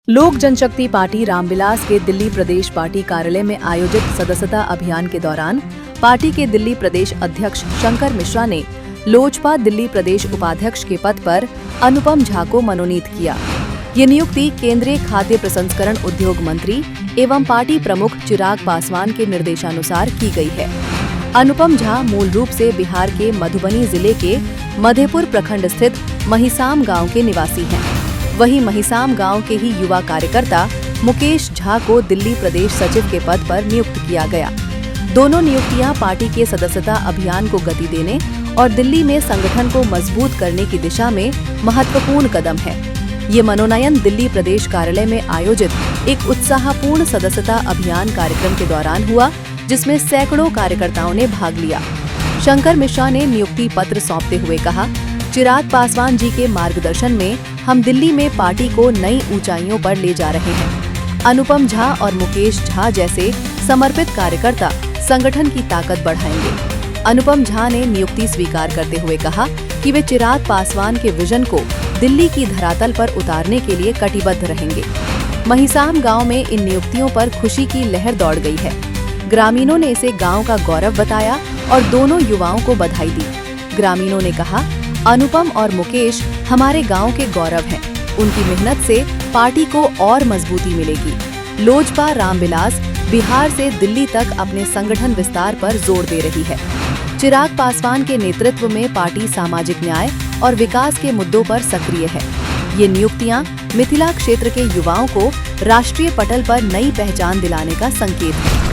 लोक जनशक्ति पार्टी रामविलास के दिल्ली प्रदेश पार्टी कार्यालय में आयोजित सदस्यता अभियान के दौरान पार्टी के दिल्ली प्रदेश अध्यक्ष शंकर मिश्रा ने लोजपा दिल्ली प्रदेश उपाध्यक्ष के पद पर अनुपम झा को मनोनीत किया। ये नियुक्ति केंद्रीय खाद्य प्रसंस्करण उद्योग मंत्री एवं पार्टी प्रमुख चिराग पासवान के निर्देशानुसार की गई है। अनुपम झा मूल रूप से बिहार के मधुबनी जिले के मधेपुर प्रखंड स्थित महिसाम गांव के निवासी हैं। वहीं महिसाम गांव के ही युवा कार्यकर्ता मुकेश झा को दिल्ली प्रदेश सचिव के पद पर नियुक्त किया गया। दोनों नियुक्तियां पार्टी के सदस्यता अभियान को गति देने और दिल्ली में संगठन को मजबूत करने की दिशा में महत्वपूर्ण कदम है। ये मनोनयन दिल्ली प्रदेश कार्यालय में आयोजित एक उत्साहपूर्ण सदस्यता अभियान कार्यक्रम के दौरान हुआ, जिसमें सैकड़ों कार्यकर्ताओं ने भाग लिया। शंकर मिश्रा ने नियुक्ति पत्र सौंपते हुए कहा, चिराग पासवान जी के मार्गदर्शन में हम दिल्ली में पार्टी को नई ऊंचाइयों पर ले जा रहे हैं। अनुपम झा और मुकेश झा जैसे समर्पित कार्यकर्ता संगठन की ताकत बढ़ाएंगे। अनुपम झा ने नियुक्ति स्वीकार करते हुए कहा कि वे चिराग पासवान के विजन को दिल्ली की धरातल पर उतारने के लिए कटिबद्ध रहेंगे। महिसाम गांव में इन नियुक्तियों पर खुशी की लहर दौड़ गई है। ग्रामीणों ने इसे गांव का गौरव बताया और दोनों युवाओं को बधाई दी। ग्रामीणों ने कहा, अनुपम और मुकेश हमारे गांव के गौरव हैं। उनकी मेहनत से पार्टी को और मजबूती मिलेगी। लोजपा रामविलास बिहार से दिल्ली तक अपने संगठन विस्तार पर जोर दे रही है। चिराग पासवान के नेतृत्व में पार्टी सामाजिक न्याय और विकास के मुद्दों पर सक्रिय है। ये नियुक्तियां मिथिला क्षेत्र के युवाओं को राष्ट्रीय पटल पर नई पहचान दिलाने का संकेत है।